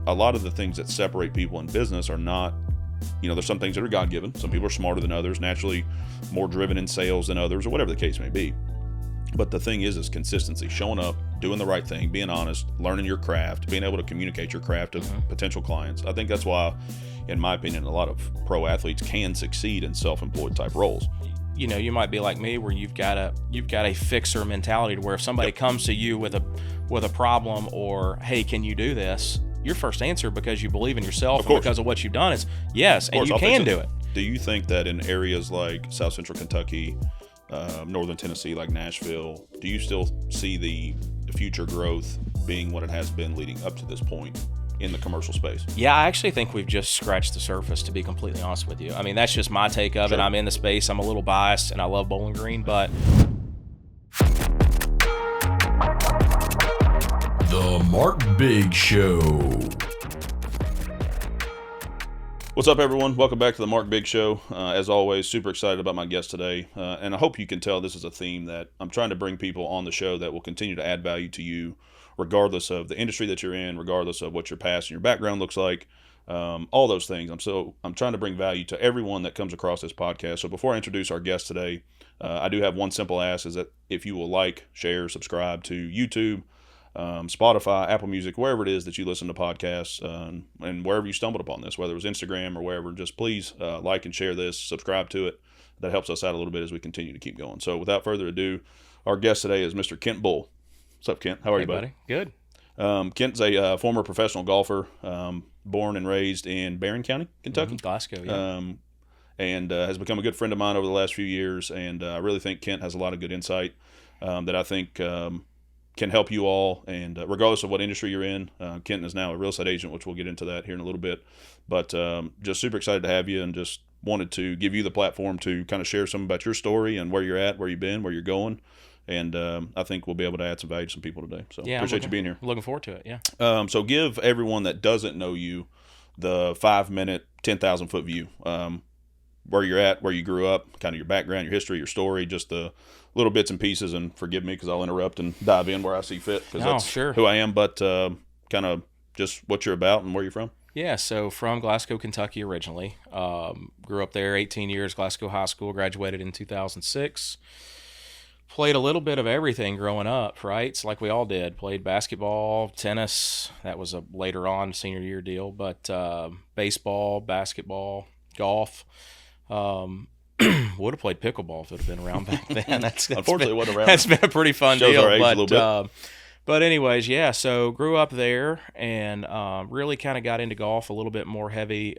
a lot of the things that separate people in business are not, there's some things that are God-given. Some people are smarter than others, naturally more driven in sales than others, or whatever the case may be. But the thing is consistency, showing up, doing the right thing, being honest, learning your craft, being able to communicate your craft to potential clients. I think that's why, in my opinion, a lot of pro athletes can succeed in self-employed type roles. You might be like me, where you've got a fixer mentality, to where if somebody comes to you with a problem, or hey, can you do this? Your first answer, because you believe in yourself and because of what you've done, is yes, and you can do it. Do you think that in areas like South Central Kentucky, Northern Tennessee, like Nashville, do you still see the future growth being what it has been leading up to this point in the commercial space? Yeah, I actually think we've just scratched the surface, to be completely honest with you. I mean, that's just my take of it. I'm in the space. I'm a little biased, and I love Bowling Green, but... The Mark Bigg Show. What's up, everyone? Welcome back to the Mark Bigg Show. As always, super excited about my guest today. And I hope you can tell this is a theme that I'm trying to bring people on the show that will continue to add value to you, regardless of the industry that you're in, regardless of what your past and your background looks like, all those things. I'm trying to bring value to everyone that comes across this podcast. So before I introduce our guest today, I do have one simple ask, is that if you will like, share, subscribe to YouTube, Spotify, Apple Music, wherever it is that you listen to podcasts, and wherever you stumbled upon this, whether it was Instagram or wherever, just please like and share this, subscribe to it. That helps us out a little bit as we continue to keep going. So without further ado, our guest today is Mr. Kent Bulle. What's up, Kent? How are you, buddy? Good. Kent's a former professional golfer, born and raised in Barron County, Kentucky. Glasgow, yeah. And has become a good friend of mine over the last few years. And I really think Kent has a lot of good insight that I think can help you all. And regardless of what industry you're in, Kent is now a real estate agent, which we'll get into that here in a little bit. But just super excited to have you, and just wanted to give you the platform to kind of share some about your story and where you're at, where you've been, where you're going. And I think we'll be able to add some value to some people today. So appreciate you being here. Looking forward to it, yeah. So give everyone that doesn't know you the 5-minute, 10,000-foot view. Where you're at, where you grew up, kind of your background, your history, your story, just the little bits and pieces. And forgive me because I'll interrupt and dive in where I see fit, because that's who I am. But kind of just what you're about and where you're from. Yeah, so from Glasgow, Kentucky originally. Grew up there, 18 years, Glasgow High School, graduated in 2006. Played a little bit of everything growing up, right? It's like we all did. Played basketball, tennis. That was a later on senior year deal. But baseball, basketball, golf. Would have played pickleball if it had been around back then. Unfortunately, it wasn't around. That's been a pretty fun Shows deal. Our age a little bit. But anyways, yeah, so grew up there, and really kind of got into golf a little bit more heavy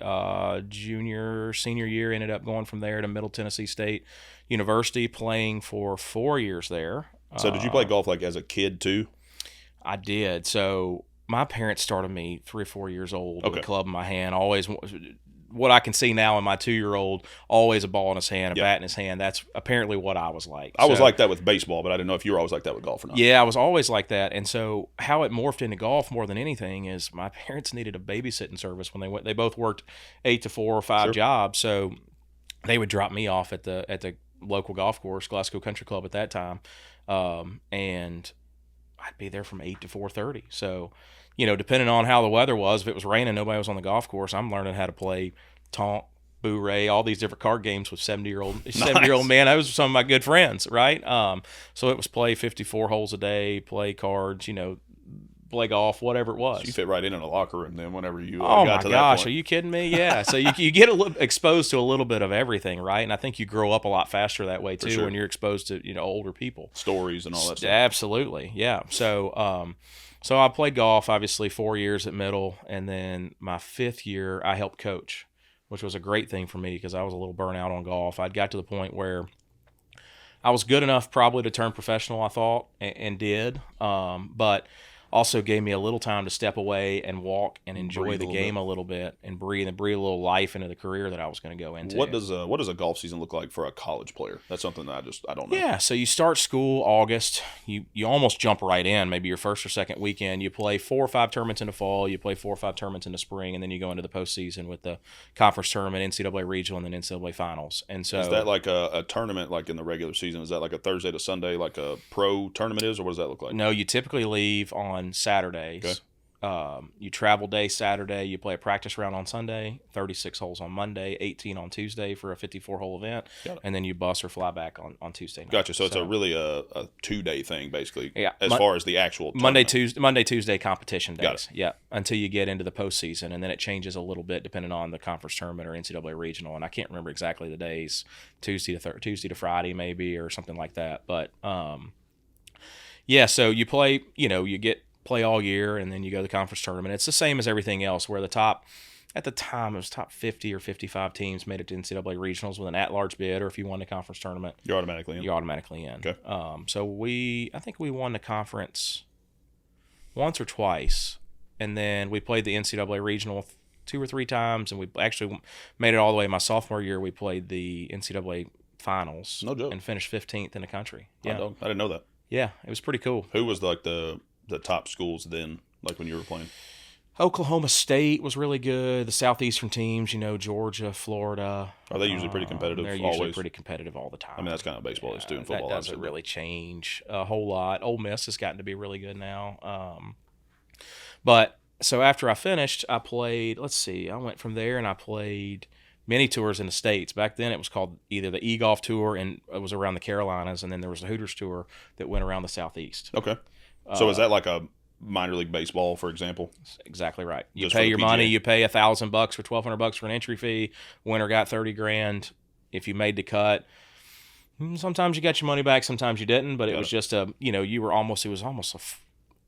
senior year. Ended up going from there to Middle Tennessee State University, playing for 4 years there. So did you play golf like as a kid too? I did. So my parents started me 3 or 4 years old with a club in my hand. Always, what I can see now in my 2-year-old, always a ball in his hand, a bat in his hand. That's apparently what I was like. I was like that with baseball, but I didn't know if you were always like that with golf or not. Yeah, I was always like that. And so how it morphed into golf more than anything is my parents needed a babysitting service when they went. They both worked 8 to 4 or 5 jobs, so they would drop me off at the local golf course, Glasgow Country Club at that time, and I'd be there from 8 to 4:30. So, depending on how the weather was, if it was raining, nobody was on the golf course, I'm learning how to play Tonk, Bulle, all these different card games with 70-year-old man. That was some of my good friends, right? So it was play 54 holes a day, play cards, play golf, whatever it was. So you fit right in a locker room then whenever you got to that point. Oh my gosh, are you kidding me? Yeah. So you get exposed to a little bit of everything, right? And I think you grow up a lot faster that way too when you're exposed to older people. Stories and all that stuff. Absolutely, yeah. So so I played golf, obviously 4 years at Middle, and then my 5th year I helped coach, which was a great thing for me because I was a little burnt out on golf. I'd got to the point where I was good enough probably to turn professional, I thought, and did, but also gave me a little time to step away and walk and enjoy the game a little bit and breathe a little life into the career that I was going to go into. What does a golf season look like for a college player? That's something that I don't know. Yeah, so you start school August. You almost jump right in, maybe your first or second weekend. You play 4 or 5 tournaments in the fall. You play 4 or 5 tournaments in the spring, and then you go into the postseason with the conference tournament, NCAA regional, and then NCAA finals. And so is that like a tournament like in the regular season? Is that like a Thursday to Sunday like a pro tournament is, or what does that look like? No, you typically leave on Saturdays. Okay. You travel day Saturday. You play a practice round on Sunday, 36 holes on Monday, 18 on Tuesday for a 54-hole event, and then you bus or fly back on Tuesday night. Gotcha. So it's really a 2-day thing, basically, Yeah. as far as the actual tournament. Monday, Tuesday competition days. Got it. Yeah, until you get into the postseason, and then it changes a little bit depending on the conference tournament or NCAA regional. And I can't remember exactly the days, Tuesday to Friday maybe, or something like that. But yeah, so you play, you play all year, and then you go to the conference tournament. It's the same as everything else, where at the time, it was top 50 or 55 teams made it to NCAA regionals with an at-large bid, or if you won the conference tournament, You're automatically in. Okay. So I think we won the conference once or twice, and then we played the NCAA regional 2 or 3 times, and we actually made it all the way. My sophomore year, we played the NCAA finals. No joke. And finished 15th in the country. Yeah, I didn't know that. Yeah, it was pretty cool. Who was like the top schools then, like when you were playing? Oklahoma State was really good. The southeastern teams, Georgia, Florida. Are they usually pretty competitive? They're usually pretty competitive all the time. I mean, that's kind of baseball is too in football. That doesn't really change a whole lot. Ole Miss has gotten to be really good now. But so after I finished, I played. I went from there and I played many tours in the States. Back then, it was called either the E-Golf Tour, and it was around the Carolinas, and then there was the Hooters Tour that went around the Southeast. Okay. So is that like a minor league baseball, for example? Exactly right. You Just pay for your the money. PGA? You pay $1,000 or $1,200 for an entry fee. Winner got $30,000. If you made the cut, sometimes you got your money back, sometimes you didn't. But it was just it was almost a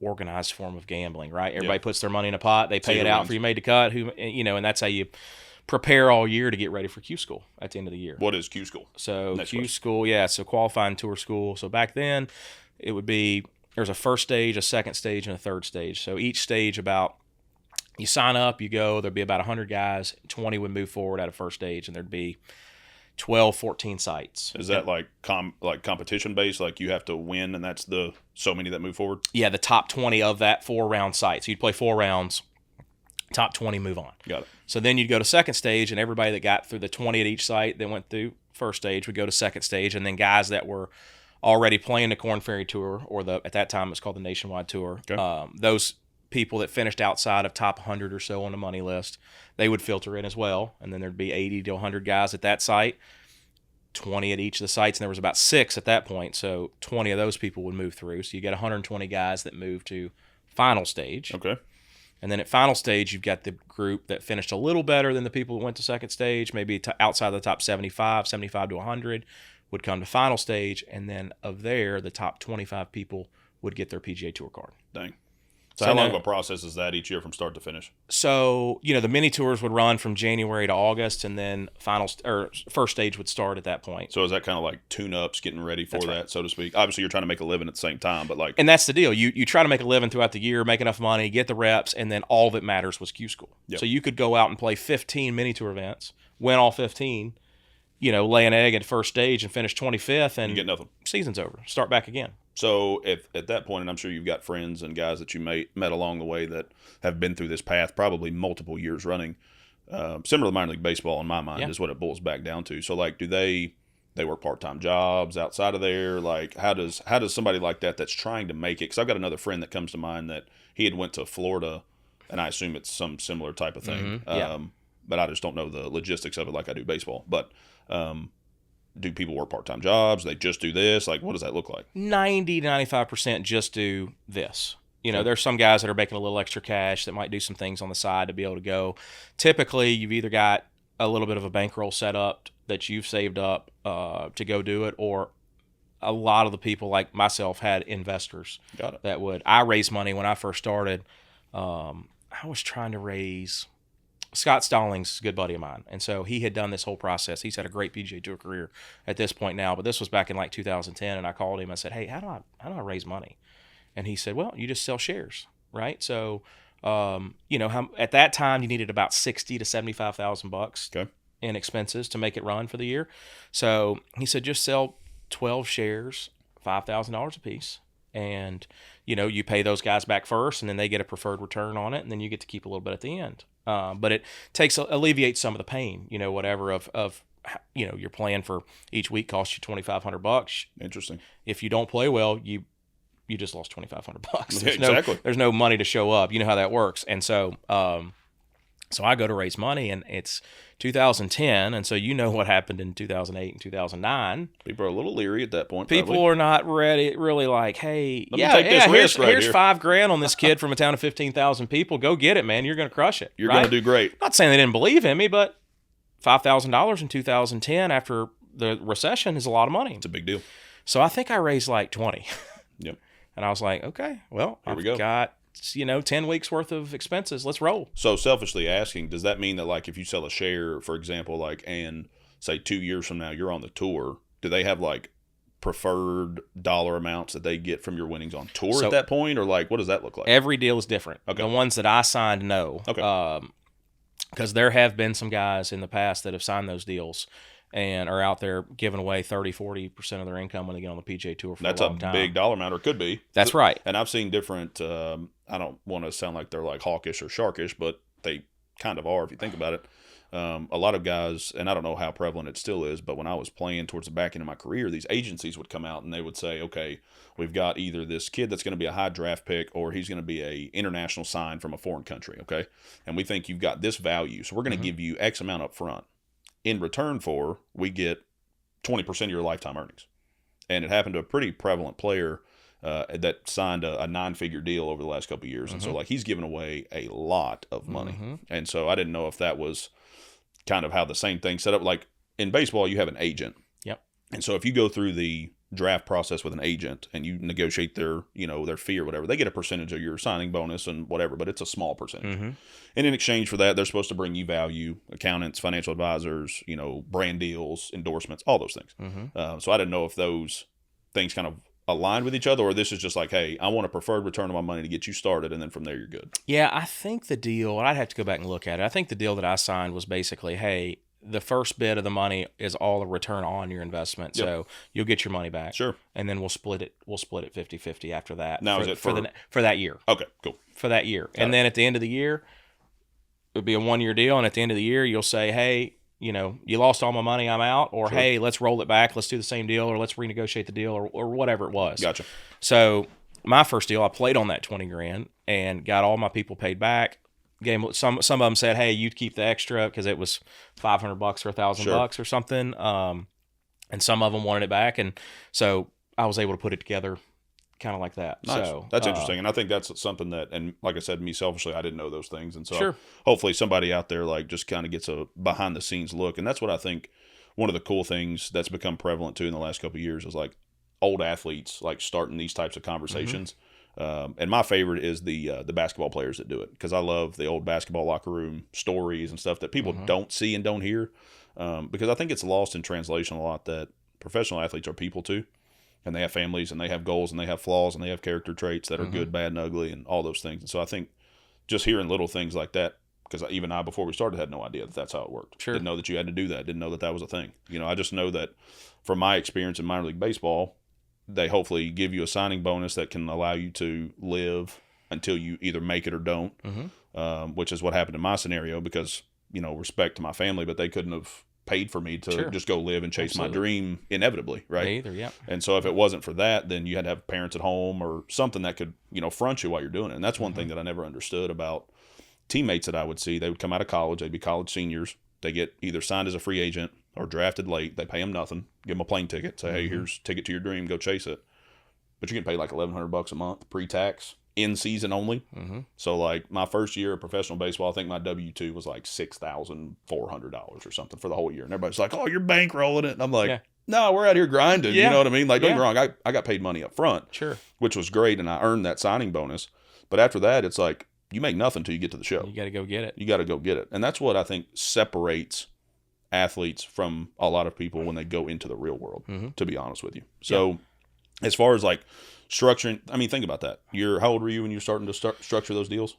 organized form of gambling, right? Everybody puts their money in a pot. They pay it out for you made the cut. And that's how you prepare all year to get ready for Q School at the end of the year. What is Q School? So School, so qualifying tour school. So back then, it would be there's a first stage, a second stage, and a third stage. So each stage you sign up, you go. There'd be about 100 guys. 20 would move forward at a first stage, and there'd be 12, 14 sites. Is that like competition based? Like you have to win, and that's the so many that move forward? Yeah, the top 20 of that 4-round site. So you'd play 4 rounds. Top 20 move on. Got it. So then you'd go to second stage, and everybody that got through the 20 at each site that went through first stage would go to second stage, and then guys that were already playing the Korn Ferry Tour, or at that time it was called the Nationwide Tour. Okay. Those people that finished outside of top 100 or so on the money list, they would filter in as well, and then there'd be 80 to 100 guys at that site, 20 at each of the sites, and there was about 6 at that point, so 20 of those people would move through. So you get 120 guys that move to final stage. Okay. And then at final stage, you've got the group that finished a little better than the people that went to second stage, maybe outside the top 75 to 100 would come to final stage. And then of there, the top 25 people would get their PGA Tour card. Dang. So how long of a process is that each year from start to finish? So, the mini tours would run from January to August, and then first stage would start at that point. So is that kind of like tune-ups, getting ready for that, so to speak? Obviously, you're trying to make a living at the same time, but like... And that's the deal. You try to make a living throughout the year, make enough money, get the reps, and then all that matters was Q School. Yep. So you could go out and play 15 mini tour events, win all 15, lay an egg at first stage and finish 25th, and you get nothing. Season's over. Start back again. So at that point, and I'm sure you've got friends and guys that you met along the way that have been through this path probably multiple years running, similar to minor league baseball in my mind is what it boils back down to. So like, do they work part-time jobs outside of there? Like how does somebody like that's trying to make it? Because I've got another friend that comes to mind that he had went to Florida, and I assume it's some similar type of thing. Mm-hmm. But I just don't know the logistics of it like I do baseball. But do people work part-time jobs? They just do this? Like, what does that look like? 90 to 95% just do this. There's some guys that are making a little extra cash that might do some things on the side to be able to go. Typically, you've either got a little bit of a bankroll set up that you've saved up to go do it, or a lot of the people like myself had investors. Got it. That would. I raised money when I first started. I was trying to raise... Scott Stallings, a good buddy of mine, and so he had done this whole process. He's had a great PGA Tour career at this point now, but this was back in like 2010, and I called him. I said, "Hey, how do I raise money?" And he said, "Well, you just sell shares, right?" So, at that time you needed about $60,000 to $75,000 in expenses to make it run for the year. So he said, just sell 12 shares, $5,000 a piece. And, you pay those guys back first, and then they get a preferred return on it, and then you get to keep a little bit at the end. But it alleviates some of the pain, whatever of your plan for each week costs you $2,500. Interesting. If you don't play well, you just lost $2,500. Exactly. There's no money to show up. You know how that works. And so, so I go to raise money, and it's 2010, and so you know what happened in 2008 and 2009. People are a little leery at that point. People probably. are not ready, really like, hey, Let me take this risk right here's here. $5,000 on this kid from a town of 15,000 people. Go get it, man. You're going to crush it. You're right? going to do great. Not saying they didn't believe in me, but $5,000 in 2010 after the recession is a lot of money. It's a big deal. So I think I raised like 20. Yep. And I was like, okay, well, Here we I've go. got 10 weeks worth of expenses. Let's roll. So selfishly asking, does that mean that like if you sell a share, for example, like and say 2 years from now you're on the tour, do they have like preferred dollar amounts that they get from your winnings on tour So- at that point, or like what does that look like? Every deal is different. Okay. The ones that I signed, no. Okay. Because there have been some guys in the past that have signed those deals and are out there giving away 30-40% of their income when they get on the PGA Tour for That's a a long time. big dollar amount, or it could be. That's right. And I've seen different. I don't want to sound like they're like hawkish or sharkish, but they kind of are if you think about it. A lot of guys, and I don't know how prevalent it still is, but when I was playing towards the back end of my career, these agencies would come out and they would say, okay, we've got either this kid that's going to be a high draft pick or he's going to be a international sign from a foreign country, okay? And we think you've got this value, so we're going to give you X amount up front. In return for, we get 20% of your lifetime earnings. And it happened to a pretty prevalent player that signed a 9-figure deal over the last couple of years. And so like he's given away a lot of money. And so I didn't know if that was kind of how the same thing set up. Like in baseball, you have an agent. Yep. And so if you go through the draft process with an agent and you negotiate their, their fee or whatever, they get a percentage of your signing bonus and whatever, but it's a small percentage. And in exchange for that, they're supposed to bring you value, accountants, financial advisors, brand deals, endorsements, all those things. So I didn't know if those things kind of aligned with each other, or this is just like, hey, I want a preferred return on my money to get you started, and then from there you're good. Yeah, I think the deal, and I'd have to go back and look at it. I think the deal that I signed was basically, hey, the first bit of the money is all a return on your investment. Yep. So you'll get your money back. Sure. And then we'll split it 50-50 after that. Now, for, is it for that year? Okay, cool. For that year. Got and it. then at the end of the year, it would be a 1-year deal, and at the end of the year, you'll say, hey, you lost all my money, I'm out, or Sure. hey, let's roll it back, let's do the same deal, or let's renegotiate the deal, or whatever it was. Gotcha. So my first deal, I played on that $20,000 and got all my people paid back. Some of them said, hey, you keep the extra because it was $500 or $1,000 or something. And some of them wanted it back, and so I was able to put it together kind of like that. Nice. So That's interesting, and I think that's something that, and like I said, me selfishly, I didn't know those things, and so Sure. hopefully somebody out there like just kind of gets a behind the scenes look, and that's what I think one of the cool things that's become prevalent too in the last couple of years is like old athletes like starting these types of conversations. And my favorite is the basketball players that do it, because I love the old basketball locker room stories and stuff that people don't see and don't hear, because I think it's lost in translation a lot that professional athletes are people too, and they have families and they have goals and they have flaws and they have character traits that are good, bad, and ugly and all those things. And so I think just hearing little things like that, because even I, before we started, had no idea that that's how it worked. Sure. Didn't know that you had to do that. Didn't know that that was a thing. I just know that from my experience in minor league baseball, they hopefully give you a signing bonus that can allow you to live until you either make it or don't, which is what happened in my scenario, because, respect to my family, but they couldn't have paid for me to Sure. just go live and chase Absolutely. my dream inevitably, right? Me either, yeah. And so if it wasn't for that, then you had to have parents at home or something that could, front you while you're doing it. And that's one thing that I never understood about teammates that I would see. They would come out of college, they'd be college seniors, they get either signed as a free agent or drafted late, they pay them nothing, give them a plane ticket, say, hey, here's a ticket to your dream, go chase it. But you can pay like $1,100 a month pre-tax, in season only. So like my first year of professional baseball, I think my W-2 was like $6,400 or something for the whole year. And everybody's like, oh, you're bankrolling it. And I'm like, Yeah. no, we're out here grinding. You Yeah. know what I mean? Like, don't get me Yeah. wrong, I got paid money up front, Sure. which was great, and I earned that signing bonus. But after that, it's like you make nothing until you get to the show. You got to go get it. You got to go get it. And that's what I think separates athletes from a lot of people when they go into the real world, to be honest with you. So as far as like structuring, I mean, think about that. How old were you when you were starting to structure those deals?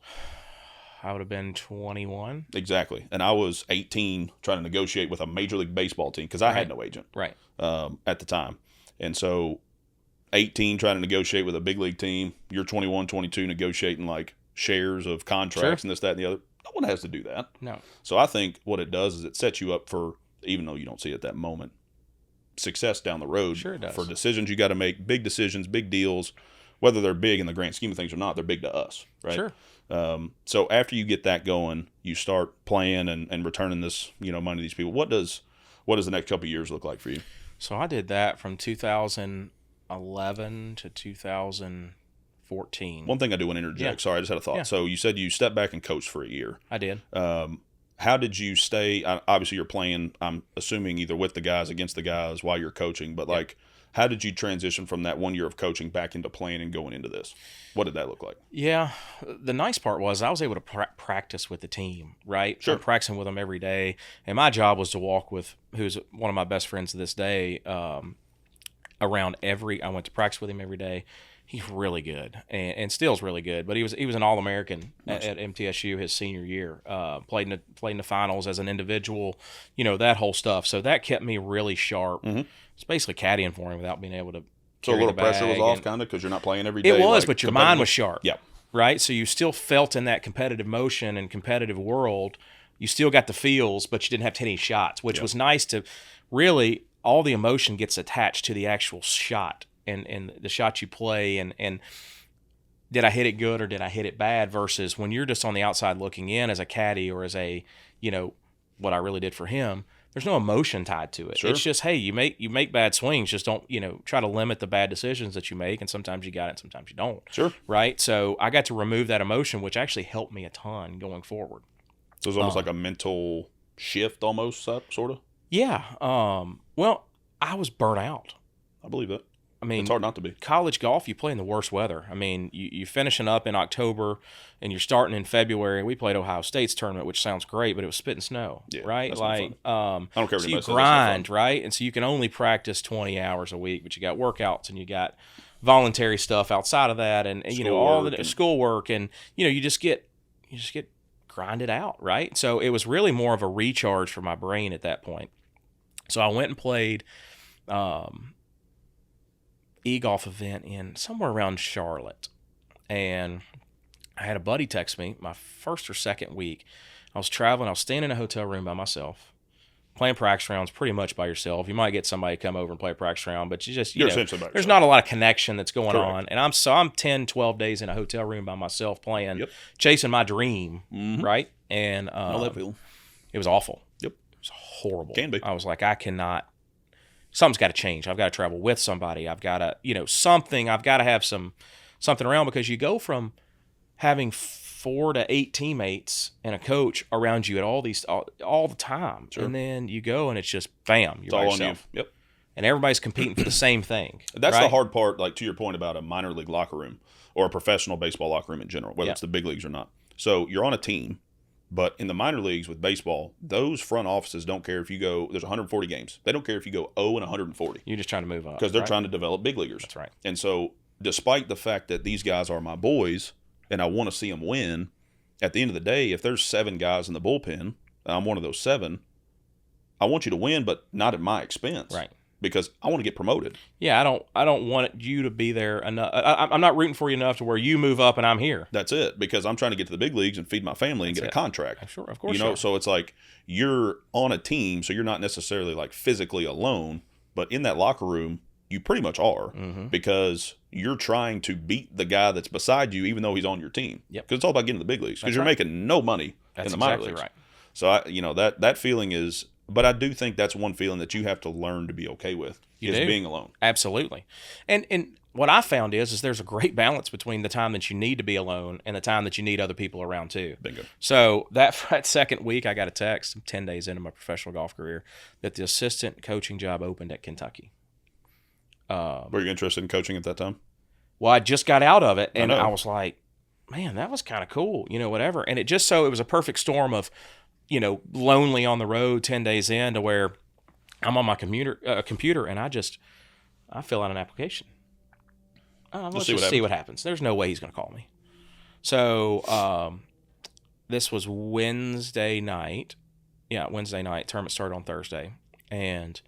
I would have been 21. Exactly. And I was 18 trying to negotiate with a Major League Baseball team because I had no agent Right. at the time. And so 18 trying to negotiate with a big league team. You're 21, 22 negotiating like shares of contracts Sure. and this, that, and the other. No one has to do that. No. So I think what it does is it sets you up for, even though you don't see it at that moment, success down the road. Sure it does. For decisions you got to make, big decisions, big deals, whether they're big in the grand scheme of things or not, they're big to us, right? Sure. So after you get that going, you start playing and returning this, money to these people. What does the next couple of years look like for you? So I did that from 2011 to 2014. One thing I do want to interject. Sorry, I just had a thought. Yeah. So you said you stepped back and coached for a year. I did. How did you stay? Obviously, you're playing, I'm assuming, either with the guys, against the guys while you're coaching. But, how did you transition from that 1 year of coaching back into playing and going into this? What did that look like? Yeah. The nice part was I was able to practice with the team, right? Sure. I'm practicing with them every day. And my job was to walk with who's one of my best friends to this day around I went to practice with him every day. He's really good and still's really good, but he was an All-American at MTSU his senior year. Played in the finals as an individual, that whole stuff. So that kept me really sharp. Mm-hmm. It's basically caddying for him without being able to. So a little pressure was off, kind of, because you're not playing every day. It was, but your mind was sharp. Yeah. Right. So you still felt in that competitive motion and competitive world. You still got the feels, but you didn't have to hit any shots, which was nice to really. All the emotion gets attached to the actual shot. And the shot you play and did I hit it good or did I hit it bad versus when you're just on the outside looking in as a caddy or as a, what I really did for him, there's no emotion tied to it. Sure. It's just, hey, you make bad swings. Just don't, try to limit the bad decisions that you make. And sometimes you got it and sometimes you don't. Sure. Right. So I got to remove that emotion, which actually helped me a ton going forward. So it was almost like a mental shift almost, sort of? Yeah. Well, I was burnt out. I believe that. I mean, it's hard not to be. College golf, you play in the worst weather. I mean, you finishing up in October and you're starting in February. We played Ohio State's tournament, which sounds great, but it was spitting snow, right? That's not fun. I don't care what so anybody you says, that's not grind, fun. right? And so you can only practice 20 hours a week, but you got workouts and you got voluntary stuff outside of that, and all the schoolwork, and you just get grinded out, right? So it was really more of a recharge for my brain at that point. So I went and played. E-golf event in somewhere around Charlotte, and I had a buddy text me my first or second week. I was traveling. I was staying in a hotel room by myself, playing practice rounds pretty much by yourself. You might get somebody to come over and play a practice round, but you're essentially by there's yourself. not a lot of connection that's going Correct. on. And I'm 10, 12 days in a hotel room by myself playing, chasing my dream, right? And know that feeling. It was awful. Yep. It was horrible. Can be. I was like, I cannot. Something's got to change. I've got to travel with somebody. I've got to, something. I've got to have something around, because you go from having 4 to 8 teammates and a coach around you at all the time, and then you go and it's just bam, you're by all yourself. on you. Yep. And everybody's competing for the same thing. That's right? the hard part. Like, to your point about a minor league locker room or a professional baseball locker room in general, whether it's the big leagues or not. So you're on a team. But in the minor leagues with baseball, those front offices don't care if you go, there's 140 games. They don't care if you go 0 and 140. You're just trying to move up. Because they're trying to develop big leaguers. That's right. And so, despite the fact that these guys are my boys and I want to see them win, at the end of the day, if there's 7 guys in the bullpen, and I'm one of those 7, I want you to win, but not at my expense. Right. Because I want to get promoted. Yeah, I don't want you to be there enough. I'm not rooting for you enough to where you move up and I'm here. That's it. Because I'm trying to get to the big leagues and feed my family and get a contract. Sure, of course. So it's like you're on a team, so you're not necessarily like physically alone, but in that locker room, you pretty much are, because you're trying to beat the guy that's beside you, even though he's on your team. Yep. Because it's all about getting to the big leagues. Because you're making no money in the minor leagues. Right. So that feeling is. But I do think that's one feeling that you have to learn to be okay with, being alone. Absolutely. And what I found is there's a great balance between the time that you need to be alone and the time that you need other people around too. Bingo. So that second week, I got a text 10 days into my professional golf career that the assistant coaching job opened at Kentucky. Were you interested in coaching at that time? Well, I just got out of it, and I was like, man, that was kind of cool, whatever. And it was a perfect storm of, lonely on the road 10 days in, to where I'm on my computer and I fill out an application. Let's just see what happens. There's no way he's going to call me. So this was Wednesday night. Yeah, Wednesday night. Tournament started on Thursday. And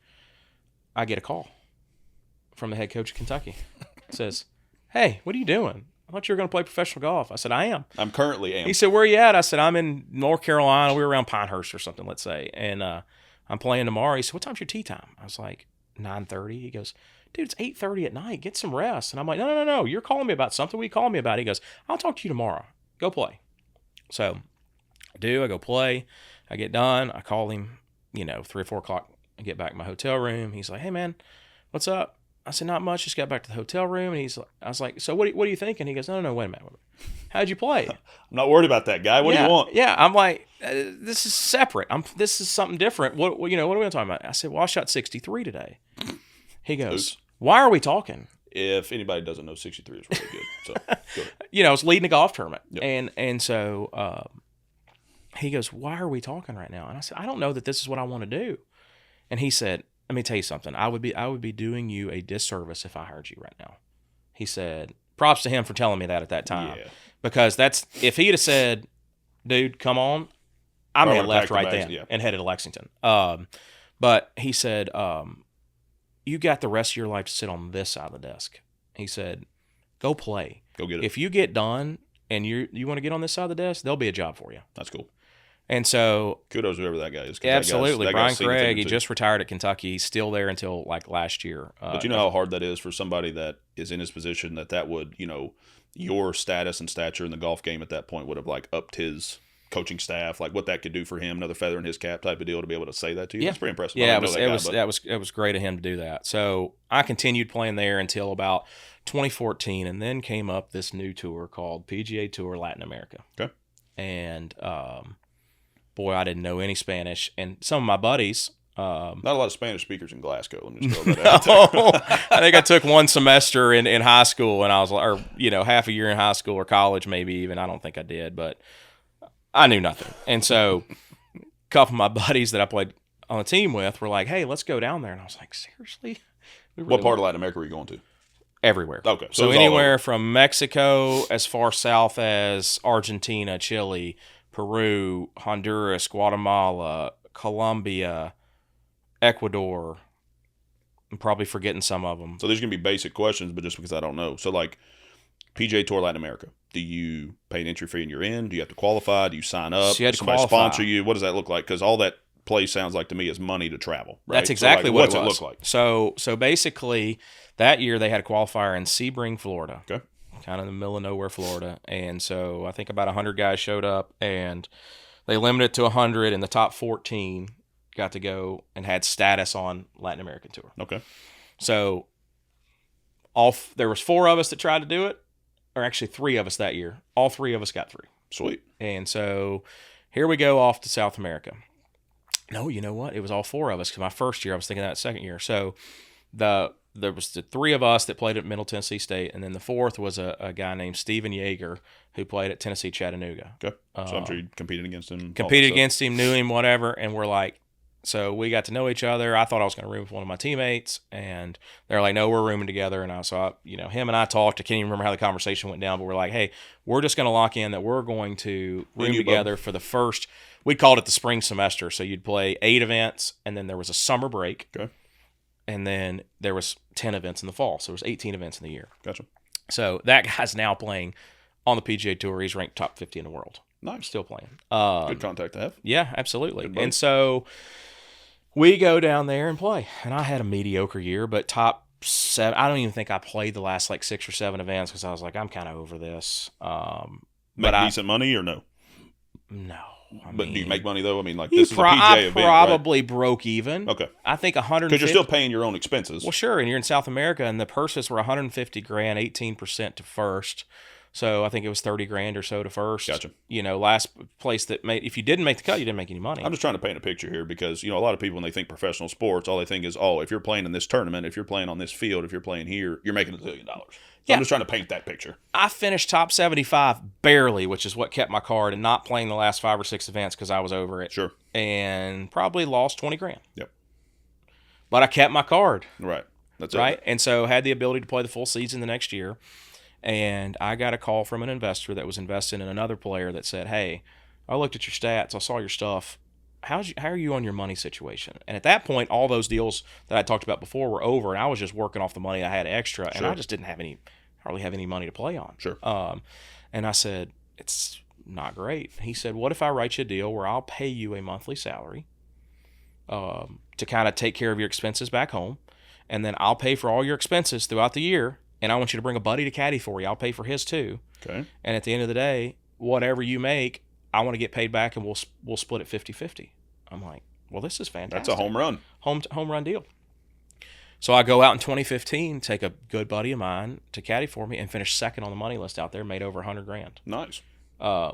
I get a call from the head coach of Kentucky. It says, hey, what are you doing? I thought you were going to play professional golf. I said, I am. I'm currently am. He said, where are you at? I said, I'm in North Carolina. We were around Pinehurst or something, let's say. And I'm playing tomorrow. He said, what time's your tee time? I was like, 9:30. He goes, dude, it's 8:30 at night. Get some rest. And I'm like, no. You're calling me about something. What are you calling me about? He goes, I'll talk to you tomorrow. Go play. So I go play. I get done. I call him, 3 or 4 o'clock. I get back in my hotel room. He's like, hey, man, what's up? I said, not much. Just got back to the hotel room. And I was like, so what are you thinking? He goes, no, wait a minute. How'd you play? I'm not worried about that, guy. What do you want? Yeah. I'm like, this is separate. This is something different. What are we going to talk about? I said, well, I shot 63 today. He goes, why are we talking? If anybody doesn't know, 63 is really good. So, go ahead. It's leading a golf tournament. Yep. And so he goes, why are we talking right now? And I said, I don't know that this is what I want to do. And he said, let me tell you something. I would be doing you a disservice if I hired you right now. He said, props to him for telling me that at that time. Yeah. Because if he'd have said, dude, come on, I may have left right then and headed to Lexington. But he said, you got the rest of your life to sit on this side of the desk. He said, go play. Go get it. If you get done and you want to get on this side of the desk, there'll be a job for you. That's cool. And so kudos to whoever that guy is. Absolutely. Brian Craig, he just retired at Kentucky. He's still there until like last year. But you know how hard that is for somebody that is in his position that would, your status and stature in the golf game at that point would have like upped his coaching staff, like what that could do for him, another feather in his cap type of deal to be able to say that to you. Yeah. That's pretty impressive. Yeah, it was great of him to do that. So I continued playing there until about 2014, and then came up this new tour called PGA Tour Latin America. Okay. And boy, I didn't know any Spanish, and some of my buddies. Not a lot of Spanish speakers in Glasgow. Let me just throw that out there. I think I took one semester in high school, and I was, half a year in high school or college, maybe even. I don't think I did, but I knew nothing. And so, a couple of my buddies that I played on a team with were like, "Hey, let's go down there." And I was like, "Seriously?" What part of Latin America were you going to? Everywhere. Okay, so anywhere from Mexico as far south as Argentina, Chile, Peru, Honduras, Guatemala, Colombia, Ecuador. I'm probably forgetting some of them. So there's going to be basic questions, but just because I don't know. So like PGA Tour Latin America, do you pay an entry fee and you're in? Do you have to qualify? Do you sign up? So you had to somebody qualify. Sponsor you? What does that look like? Because all that play sounds like to me is money to travel. Right? That's exactly what it was. What's it look like? So basically that year they had a qualifier in Sebring, Florida. Okay. Kind of in the middle of nowhere, Florida. And so I think about 100 guys showed up, and they limited it to 100, and the top 14 got to go and had status on Latin American Tour. Okay. So there was 4 of us that tried to do it, or actually 3 of us that year. All 3 of us got through. Sweet. And so here we go off to South America. No, you know what? It was all 4 of us, because my first year, I was thinking that second year. So there was the 3 of us that played at Middle Tennessee State, and then the 4th was a guy named Steven Yeager who played at Tennessee Chattanooga. Okay. So I'm sure you competed against him. Competed against him, knew him, whatever, and we're like, so we got to know each other. I thought I was going to room with one of my teammates, and they're like, no, we're rooming together. And him and I talked. I can't even remember how the conversation went down, but we're like, hey, we're just going to lock in that we're going to room together for the first, we called it the spring semester. So you'd play 8 events, and then there was a summer break. Okay. And then there was 10 events in the fall. So there was 18 events in the year. Gotcha. So that guy's now playing on the PGA Tour. He's ranked top 50 in the world. Nice. Still playing. Good contact to have. Yeah, absolutely. And so we go down there and play. And I had a mediocre year, but top 7. I don't even think I played the last 6 or 7 events because I was like, I'm kind of over this. Make decent money or no? No. Do you make money though? I mean, this is a PGA event, probably broke even. Okay. I think 150. Because you're still paying your own expenses. Well, sure, and you're in South America, and the purses were $150,000, 18% to first. So I think it was $30,000 or so to first. Gotcha. Last place that made. If you didn't make the cut, you didn't make any money. I'm just trying to paint a picture here because a lot of people when they think professional sports, all they think is, if you're playing in this tournament, if you're playing on this field, if you're playing here, you're making $1 zillion. So I'm just trying to paint that picture. I finished top 75 barely, which is what kept my card, and not playing the last 5 or 6 events because I was over it. Sure. And probably lost $20,000. Yep. But I kept my card. Right. That's right. It. And so had the ability to play the full season the next year. And I got a call from an investor that was investing in another player that said, hey, I looked at your stats. I saw your stuff. How are you on your money situation? And at that point, all those deals that I talked about before were over, and I was just working off the money I had extra, and I just didn't hardly have any money to play on. Sure. And I said, it's not great. He said, what if I write you a deal where I'll pay you a monthly salary to kind of take care of your expenses back home, and then I'll pay for all your expenses throughout the year, and I want you to bring a buddy to caddy for you. I'll pay for his too. Okay. And at the end of the day, whatever you make, I want to get paid back, and we'll split it 50-50. I'm like, well, this is fantastic. That's a home run. Home run deal. So I go out in 2015, take a good buddy of mine to caddy for me, and finish second on the money list out there. Made over $100,000. Nice.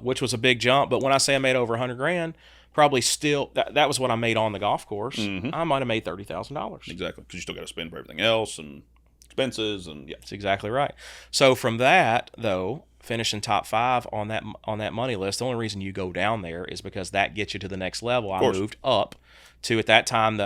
Which was a big jump. But when I say I made over $100,000, probably still that was what I made on the golf course. Mm-hmm. I might have made $30,000. Exactly, because you still got to spend for everything else and expenses and That's exactly right. So from that though, finishing top 5 on that money list, the only reason you go down there is because that gets you to the next level. I moved up to, at that time,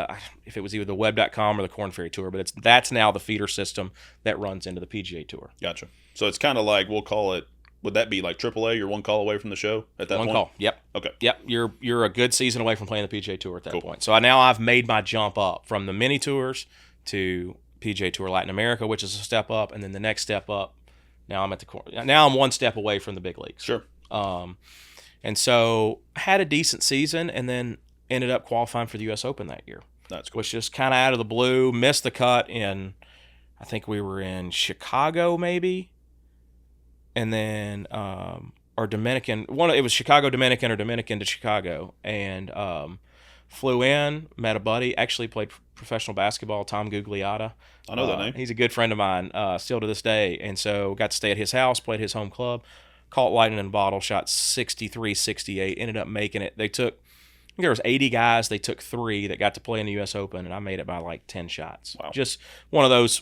if it was either the web.com or the Korn Ferry Tour, but that's now the feeder system that runs into the PGA Tour. Gotcha. So it's kind of like, we'll call it, would that be like AAA? You're one call away from the show at that point? One call. Yep. Okay. Yep. You're a good season away from playing the PGA Tour at that point. So now I've made my jump up from the mini tours to PGA Tour Latin America, which is a step up, and then the next step up. Now I'm one step away from the big leagues. Sure. And so had a decent season, and then ended up qualifying for the U.S. Open that year. That's cool. Which just kind of out of the blue, missed the cut in, I think we were in Chicago maybe, and then or Dominican. It was Chicago Dominican or Dominican to Chicago, and flew in, met a buddy, actually played professional basketball, Tom Gugliotta. I know that name. He's a good friend of mine, still to this day, and so got to stay at his house, played his home club, caught lightning in a bottle, shot 63, 68, ended up making it. They took, I think there was 80 guys, they took 3 that got to play in the U.S. Open, and I made it by like 10 shots. Wow. Just one of those.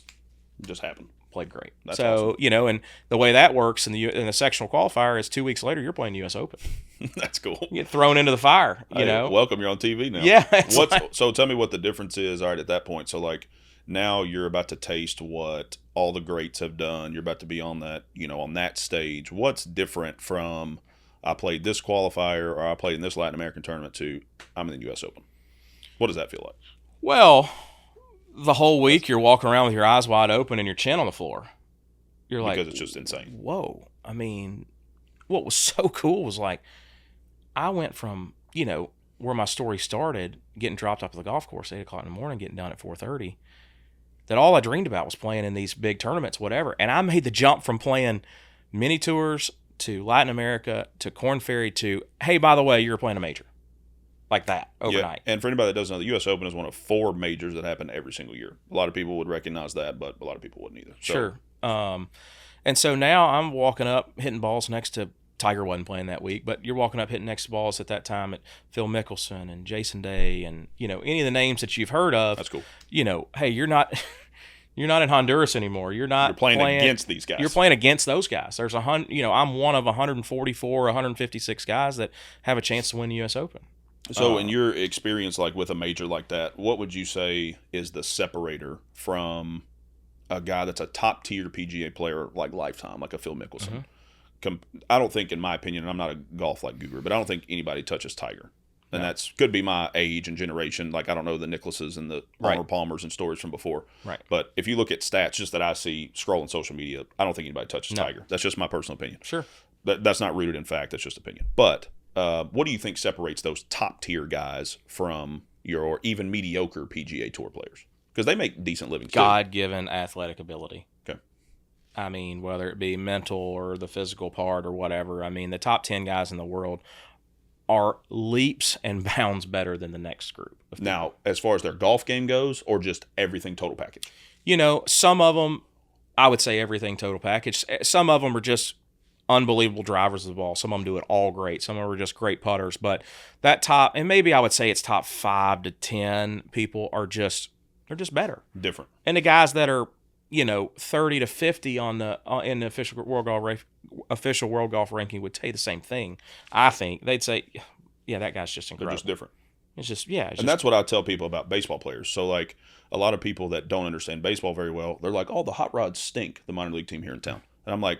Just happened. Played great. That's so, awesome. And the way that works in the sectional qualifier is 2 weeks later, you're playing the U.S. Open. That's cool. You get thrown into the fire, you know. Welcome, you're on TV now. Yeah. So tell me what the difference is, all right, at that point. So, like, now you're about to taste what all the greats have done. You're about to be on that, on that stage. What's different from I played this qualifier or I played in this Latin American tournament to I'm in the U.S. Open? What does that feel like? Well, the whole week you're walking around with your eyes wide open and your chin on the floor. You're like, because it's just insane. Whoa. I mean, what was so cool was like, I went from, where my story started, getting dropped off the golf course at 8 o'clock in the morning, getting done at 4:30, that all I dreamed about was playing in these big tournaments, whatever. And I made the jump from playing mini tours to Latin America to Korn Ferry to, hey, by the way, you're playing a major. Like that, overnight. Yeah. And for anybody that doesn't know, the U.S. Open is one of 4 majors that happen every single year. A lot of people would recognize that, but a lot of people wouldn't either. So, sure. And so now I'm walking up, hitting balls next to, Tiger wasn't playing that week, but you're walking up, hitting next to balls at that time at Phil Mickelson and Jason Day and, any of the names that you've heard of. That's cool. Hey, you're not in Honduras anymore. You're playing against these guys. You're playing against those guys. There's I'm one of 144, 156 guys that have a chance to win the U.S. Open. So in your experience, like with a major like that, what would you say is the separator from a guy that's a top tier PGA player like lifetime, like a Phil Mickelson? Mm-hmm. I don't think, in my opinion, and I'm not a golf like guru, but I don't think anybody touches Tiger. And that's could be my age and generation. Like, I don't know the Nicklauses and the Arnold Palmers and stories from before. Right. But if you look at stats, just that I see scrolling social media, I don't think anybody touches Tiger. That's just my personal opinion. Sure. That's not rooted in fact. That's just opinion. But what do you think separates those top tier guys from your even mediocre PGA Tour players? Because they make decent livings. God-given athletic ability. Okay. I mean, whether it be mental or the physical part or whatever. I mean, the top 10 guys in the world are leaps and bounds better than the next group. Now, as far as their golf game goes, or just everything total package? Some of them, I would say everything total package. Some of them are just unbelievable drivers of the ball. Some of them do it all great. Some of them are just great putters. But that top, and maybe I would say it's top 5 to 10 people they're just better. Different. And the guys that are, 30 to 50 in the official world golf ranking would say the same thing. I think they'd say, yeah, that guy's just incredible. They're just different. It's just, and that's what I tell people about baseball players. So, like, a lot of people that don't understand baseball very well, they're like, oh, the Hot Rods stink, the minor league team here in town. And I'm like,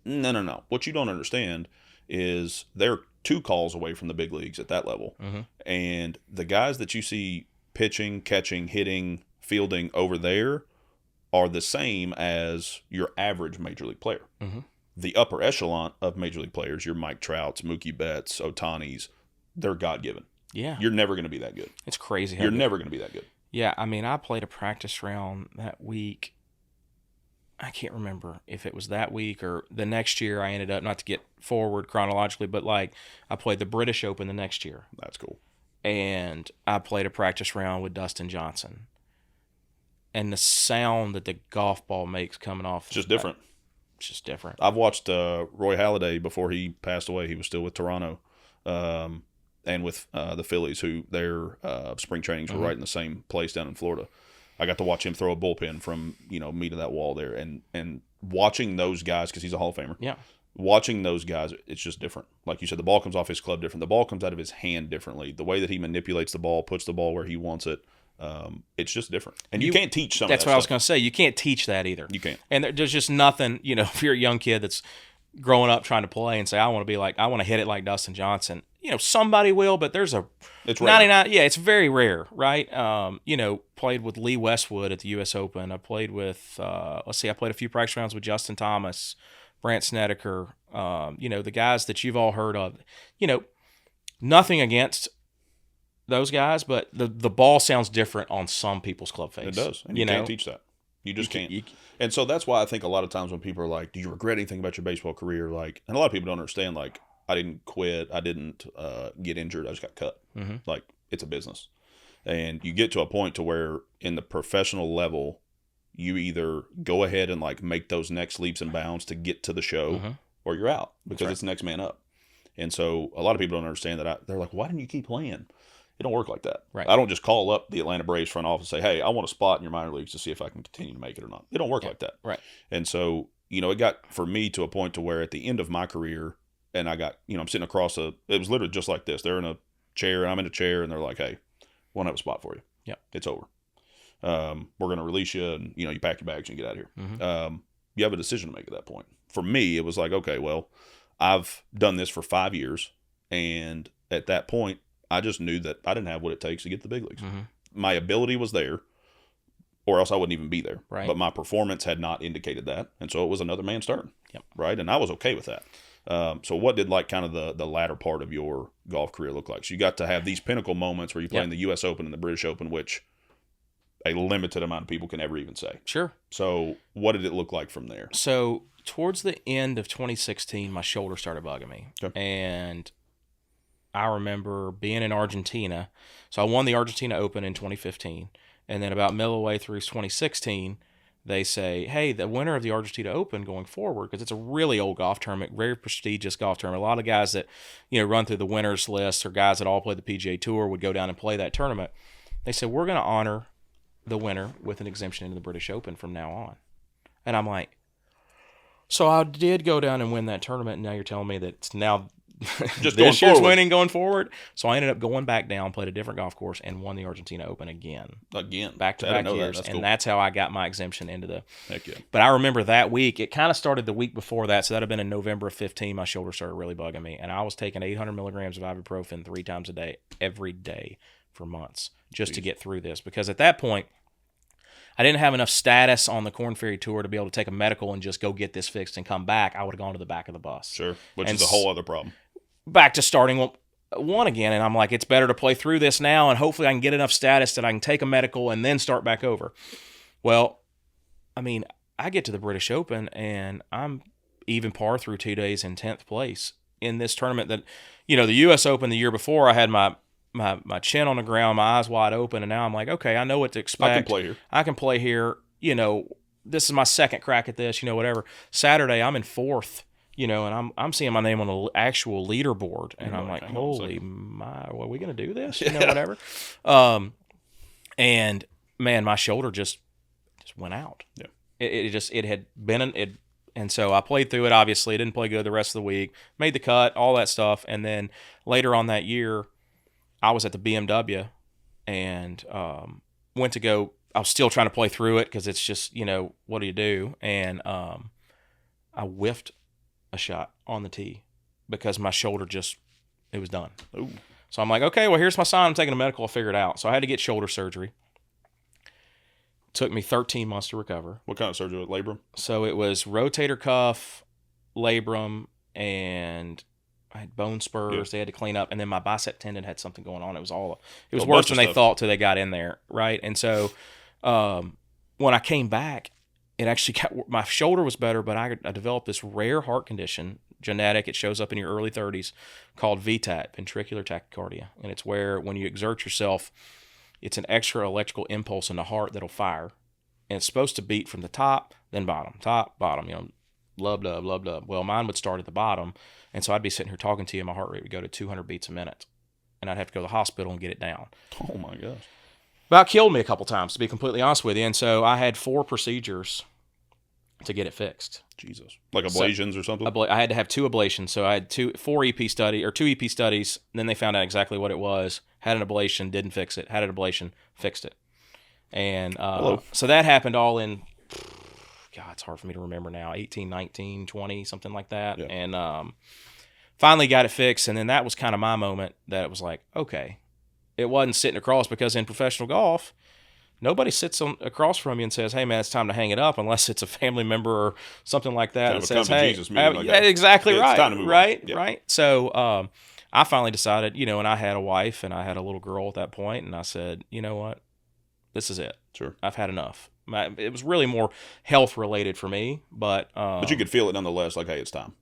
no. What you don't understand is they're 2 calls away from the big leagues at that level. Mm-hmm. And the guys that you see pitching, catching, hitting, fielding over there are the same as your average major league player. Mm-hmm. The upper echelon of major league players, your Mike Trouts, Mookie Betts, Ohtani's, they're God-given. Yeah. You're never going to be that good. It's crazy. You're never going to be that good. Yeah, I mean, I played a practice round that week. I can't remember if it was that week or the next year. I ended up, not to get forward chronologically, but like I played the British Open the next year. That's cool. And I played a practice round with Dustin Johnson. And the sound that the golf ball makes coming off. It's just different. It's just different. I've watched Roy Halladay before he passed away. He was still with Toronto and with the Phillies, who their spring trainings were right in the same place down in Florida. I got to watch him throw a bullpen from, me to that wall there. And watching those guys, because he's a Hall of Famer. Yeah. Watching those guys, it's just different. Like you said, the ball comes off his club different. The ball comes out of his hand differently. The way that he manipulates the ball, puts the ball where he wants it, it's just different. And you can't teach some of that That's what I was stuff. going to say. You can't teach that either. You can't. And there's just nothing, if you're a young kid that's growing up trying to play and say, I want to hit it like Dustin Johnson. Somebody will, but there's It's 99. Yeah, it's very rare, right? Played with Lee Westwood at the U.S. Open. I played with, I played a few practice rounds with Justin Thomas, Brant Snedeker, the guys that you've all heard of. Nothing against those guys, but the ball sounds different on some people's club face. It does. And you can't teach that. You just can't. And so that's why I think a lot of times when people are like, do you regret anything about your baseball career? Like, and a lot of people don't understand, like, I didn't quit. I didn't get injured. I just got cut. Mm-hmm. Like, it's a business. And you get to a point to where in the professional level, you either go ahead and like make those next leaps and bounds to get to the show or you're out because it's the next man up. And so a lot of people don't understand that. They're like, why didn't you keep playing? It don't work like that. Right. I don't just call up the Atlanta Braves front office and say, hey, I want a spot in your minor leagues to see if I can continue to make it or not. It don't work like that. Right. And so, it got for me to a point to where at the end of my career, and I got, I'm sitting across it was literally just like this. They're in a chair and I'm in a chair and they're like, hey, we won't have a spot for you. Yeah. It's over. We're going to release you and, you pack your bags and get out of here. Mm-hmm. You have a decision to make at that point. For me, it was like, okay, well, I've done this for 5 years. And at that point, I just knew that I didn't have what it takes to get to the big leagues. Mm-hmm. My ability was there, or else I wouldn't even be there. Right. But my performance had not indicated that. And so it was another man's turn. Yep. Right. And I was okay with that. So what did like kind of the latter part of your golf career look like? So you got to have these pinnacle moments where you play in the U.S. Open and the British Open, which a limited amount of people can ever even say. Sure. So what did it look like from there? So towards the end of 2016, my shoulder started bugging me. Okay. And I remember being in Argentina. So I won the Argentina Open in 2015. And then about middle way through 2016, they say, hey, the winner of the Argentina Open going forward, because it's a really old golf tournament, very prestigious golf tournament. A lot of guys that, run through the winners list or guys that all play the PGA Tour would go down and play that tournament. They said, we're going to honor the winner with an exemption into the British Open from now on. And I'm like, so I did go down and win that tournament, and now you're telling me that it's now Just this going year's forward. winning going forward. So I ended up going back down, played a different golf course, and won the Argentina Open again. Back to back years. That's and cool. that's how I got my exemption into the. Heck yeah. But I remember that week, it kind of started the week before that. So that had been in November of 15. My shoulder started really bugging me. And I was taking 800 milligrams of ibuprofen 3 times a day, every day for months, just to get through this. Because at that point, I didn't have enough status on the Korn Ferry Tour to be able to take a medical and just go get this fixed and come back. I would have gone to the back of the bus. Sure. Which And is a whole other problem. Back to starting one again, and I'm like, it's better to play through this now, and hopefully I can get enough status that I can take a medical and then start back over. Well, I mean, I get to the British Open, and I'm even par through 2 days in 10th place in this tournament that, the U.S. Open the year before, I had my chin on the ground, my eyes wide open, and now I'm like, okay, I know what to expect. I can play here. This is my second crack at this, whatever. Saturday, I'm in 4th. And I'm seeing my name on the actual leaderboard, and I'm like, holy my, are we gonna do this? Whatever. And man, my shoulder just went out. Yeah. It had been and so I played through it. Obviously, didn't play good the rest of the week. Made the cut, all that stuff, and then later on that year, I was at the BMW, and went to go. I was still trying to play through it because it's just what do you do? And I whiffed a shot on the tee because my shoulder it was done. Ooh. So I'm like, okay, well, here's my sign. I'm taking a medical. I'll figure it out. So I had to get shoulder surgery. Took me 13 months to recover. What kind of surgery? Labrum? So it was rotator cuff, labrum, and I had bone spurs. They had to clean up, and then my bicep tendon had something going on. It was A worse bunch than of they stuff. thought till they got in there, right? And so when I came back, it actually my shoulder was better, but I developed this rare heart condition, genetic. It shows up in your early 30s, called VTAC, ventricular tachycardia, and it's where when you exert yourself, it's an extra electrical impulse in the heart that'll fire, and it's supposed to beat from the top, then bottom, top, bottom. Lub dub, lub dub. Well, mine would start at the bottom, and so I'd be sitting here talking to you, and my heart rate would go to 200 beats a minute, and I'd have to go to the hospital and get it down. Oh my gosh. About killed me a couple times, to be completely honest with you. And so I had 4 procedures to get it fixed. Jesus. Like ablations or something? I had to have 2 ablations. So I had 2 EP studies. And then they found out exactly what it was. Had an ablation, didn't fix it. Had an ablation, fixed it. And so that happened all in, God, it's hard for me to remember now, 18, 19, 20, something like that. Yeah. And finally got it fixed. And then that was kind of my moment that it was like, okay. It wasn't sitting across, because in professional golf, nobody sits across from you and says, "Hey, man, it's time to hang it up," unless it's a family member or something like that. Kind That of a says, come to "Hey, Jesus meeting like that. exactly Yeah, right, it's time to move on. right, Yeah. right." So I finally decided, and I had a wife and I had a little girl at that point, and I said, "You know what? This is it. Sure. I've had enough." It was really more health related for me, but But you could feel it nonetheless, like, hey, it's time.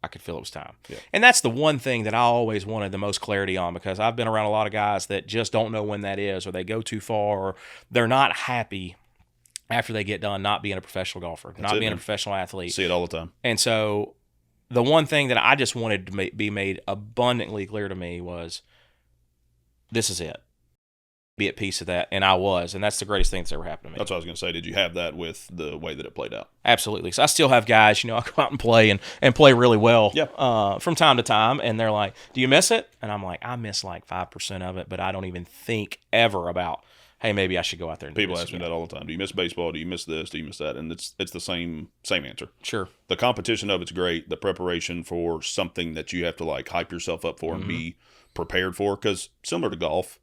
I could feel it was time. Yeah. And that's the one thing that I always wanted the most clarity on, because I've been around a lot of guys that just don't know when that is, or they go too far, or they're not happy after they get done not being a professional golfer, not being a professional athlete. See it all the time. And so the one thing that I just wanted to be made abundantly clear to me was, this is it. Be at peace with that. And I was. And that's the greatest thing that's ever happened to me. That's what I was going to say. Did you have that with the way that it played out? Absolutely. So I still have guys, I go out and play and play really well Yeah. from time to time. And they're like, "Do you miss it?" And I'm like, I miss like 5% of it, but I don't even think ever about, hey, maybe I should go out there and do People this ask me again. that all the time. Do you miss baseball? Do you miss this? Do you miss that? And it's the same answer. Sure. The competition of it's great. The preparation for something that you have to like hype yourself up for and be prepared for. Because similar to golf,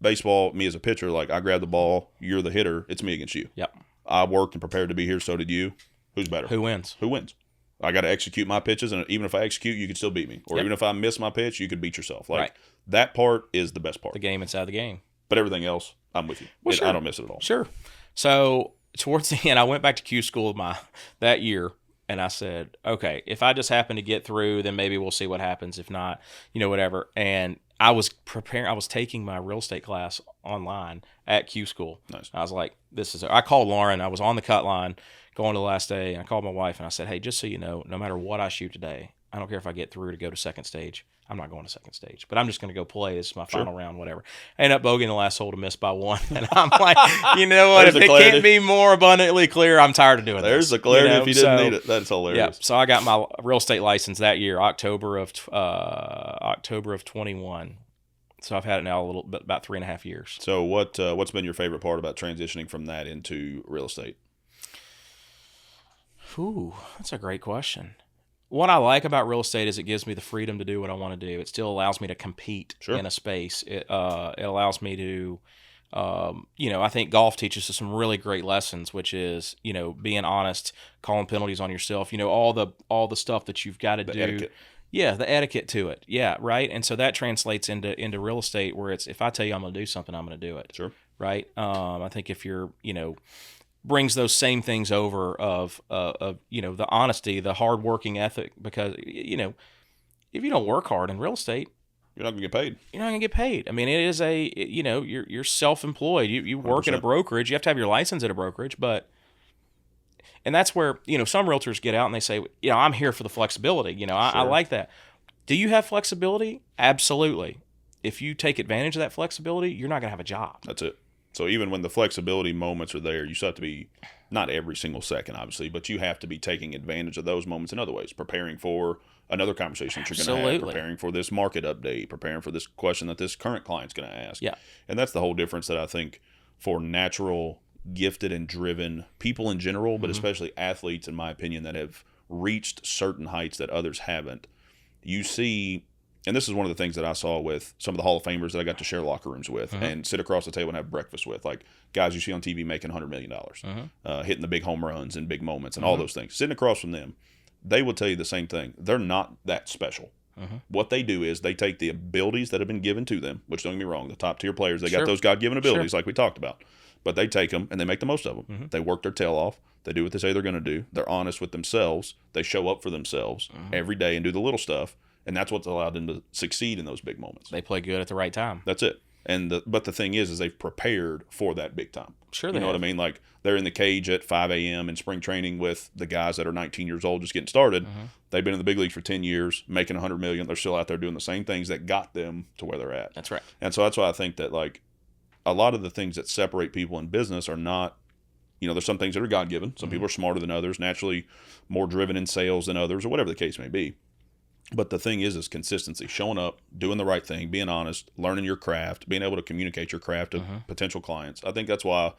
baseball, me as a pitcher, like I grab the ball, you're the hitter, it's me against you. Yep. I worked and prepared to be here, so did you. Who's better? Who wins? Who wins? I got to execute my pitches, and even if I execute, you could still beat me. Or even if I miss my pitch, you could beat yourself. Like that part is the best part. The game inside the game. But everything else, I'm with you. Well, sure. I don't miss it at all. Sure. So towards the end, I went back to Q school that year, and I said, okay, if I just happen to get through, then maybe we'll see what happens. If not, whatever. And I was taking my real estate class online at Q school. Nice. I was like, I called Lauren. I was on the cut line going to the last day, and I called my wife and I said, "Hey, just so you know, no matter what I shoot today, I don't care if I get through to go to second stage. I'm not going to second stage, but I'm just going to go play. This is my final round, whatever." I ended up bogeying the last hole to miss by 1. And I'm like, you know what? There's If the it clarity. can't be more abundantly clear, I'm tired of doing this. There's the clarity if you didn't need it. That's hilarious. Yeah. So I got my real estate license that year, October of 21. So I've had it now about 3.5 years. So what's been your favorite part about transitioning from that into real estate? Ooh, that's a great question. What I like about real estate is it gives me the freedom to do what I want to do. It still allows me to compete in a space. It allows me to, I think golf teaches us some really great lessons, which is, being honest, calling penalties on yourself, all the stuff that you've got to do. Etiquette. Yeah, the etiquette to it. Yeah, right. And so that translates into real estate, where it's, if I tell you I'm going to do something, I'm going to do it. Sure. Right. I think if you're, brings those same things over of the honesty, the hardworking ethic, because if you don't work hard in real estate, you're not gonna get paid. You're not gonna get paid. I mean, it is you're self-employed. You work 100%. at a brokerage. You have to have your license at a brokerage, and that's where some realtors get out and they say, I'm here for the flexibility. I like that. Do you have flexibility? Absolutely. If you take advantage of that flexibility, you're not gonna have a job. That's it. So even when the flexibility moments are there, you still have to be, not every single second, obviously, but you have to be taking advantage of those moments in other ways, preparing for another conversation that you're going to have, preparing for this market update, preparing for this question that this current client's going to ask. Yeah. And that's the whole difference that I think for natural, gifted, and driven people in general, but especially athletes, in my opinion, that have reached certain heights that others haven't. You see, and this is one of the things that I saw with some of the Hall of Famers that I got to share locker rooms with and sit across the table and have breakfast with, like guys you see on TV making $100 million, hitting the big home runs and big moments and all those things. Sitting across from them, they will tell you the same thing. They're not that special. What they do is they take the abilities that have been given to them, which don't get me wrong, the top tier players, they Sure. got those God-given abilities Sure. like we talked about. But they take them and they make the most of them. They work their tail off. They do what they say they're going to do. They're honest with themselves. They show up for themselves every day and do the little stuff. And that's what's allowed them to succeed in those big moments. They play good at the right time. That's it. But the thing is they've prepared for that big time. Sure, You know what I mean? Like they're in the cage at 5 a.m. in spring training with the guys that are 19 years old just getting started. They've been in the big leagues for 10 years, making $100 million. They're still out there doing the same things that got them to where they're at. That's right. And so that's why I think that like a lot of the things that separate people in business are not, there's some things that are God-given. Some people are smarter than others, naturally more driven in sales than others, or whatever the case may be. But the thing is consistency, showing up, doing the right thing, being honest, learning your craft, being able to communicate your craft to potential clients. I think that's why,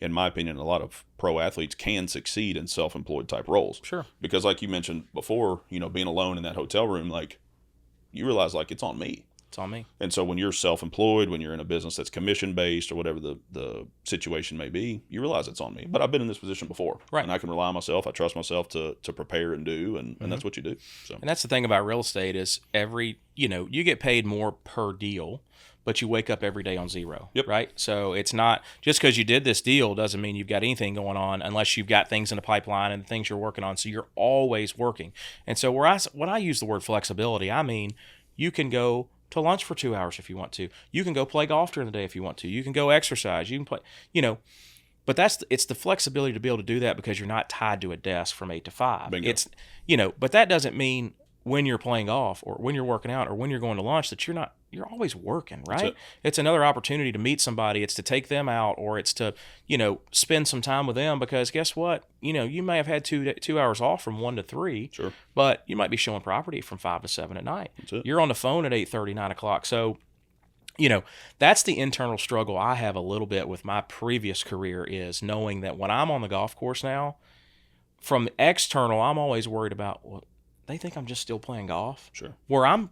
in my opinion, a lot of pro athletes can succeed in self-employed type roles. Sure. Because like you mentioned before, being alone in that hotel room, like you realize like it's on me. It's on me. And so when you're self-employed, when you're in a business that's commission-based or whatever the situation may be, you realize it's on me. But I've been in this position before. Right. And I can rely on myself. I trust myself to prepare and do, and that's what you do. So. And that's the thing about real estate is you get paid more per deal, but you wake up every day on zero. Yep. Right? So it's not just because you did this deal doesn't mean you've got anything going on unless you've got things in the pipeline and things you're working on. So you're always working. And so when I use the word flexibility, I mean you can go to lunch for 2 hours if you want to. You can go play golf during the day if you want to. You can go exercise. You can play, but it's the flexibility to be able to do that because you're not tied to a desk from 8 to 5. Bingo. It's, but that doesn't mean when you're playing golf or when you're working out or when you're going to lunch that you're always working, right? It's another opportunity to meet somebody. It's to take them out or it's to, spend some time with them because guess what? You may have had 2 hours off from 1 to 3, Sure. but you might be showing property from 5 to 7 at night. That's it. You're on the phone at 8:30, 9 o'clock. So, that's the internal struggle I have a little bit with my previous career is knowing that when I'm on the golf course now, from external, I'm always worried about, well, they think I'm just still playing golf. Sure. Where I'm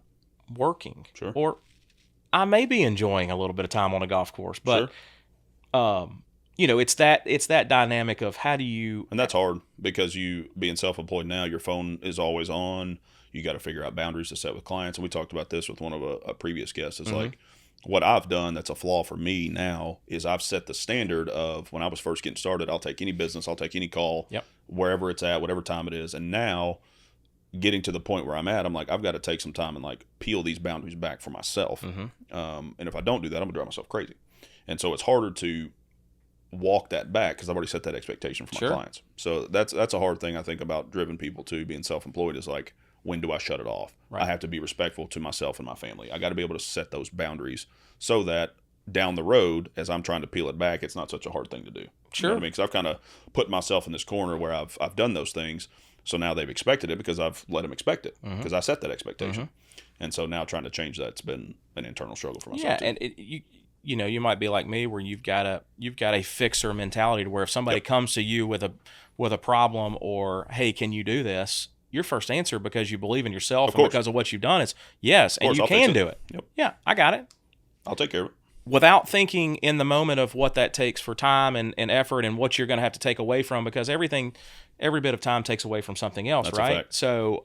working. Sure. Or I may be enjoying a little bit of time on a golf course, but it's that dynamic of how do you. And that's hard because you being self-employed now, your phone is always on. You got to figure out boundaries to set with clients. And we talked about this with one of a previous guests. It's like what I've done that's a flaw for me now is I've set the standard of when I was first getting started, I'll take any business, I'll take any call, wherever it's at, whatever time it is. And now getting to the point where I'm at, I'm like, I've got to take some time and like peel these boundaries back for myself. And if I don't do that, I'm gonna drive myself crazy. And so it's harder to walk that back because I've already set that expectation for my clients. So that's a hard thing I think about driven people too, being self-employed is like, when do I shut it off? Right. I have to be respectful to myself and my family. I got to be able to set those boundaries so that down the road, as I'm trying to peel it back, it's not such a hard thing to do. Sure. You know what I mean? Because I've kind of put myself in this corner where I've done those things. So now they've expected it because I've let them expect it because I set that expectation. And so now trying to change that's been an internal struggle for myself. Yeah, and you might be like me where you've got a fixer mentality to where if somebody comes to you with a problem or hey, can you do this? Your first answer because you believe in yourself and because of what you've done is yes, and you can do it. Yep. Yeah, I got it. I'll take care of it. Without thinking in the moment of what that takes for time and effort and what you're going to have to take away from because every bit of time takes away from something else, That's a right? fact. So,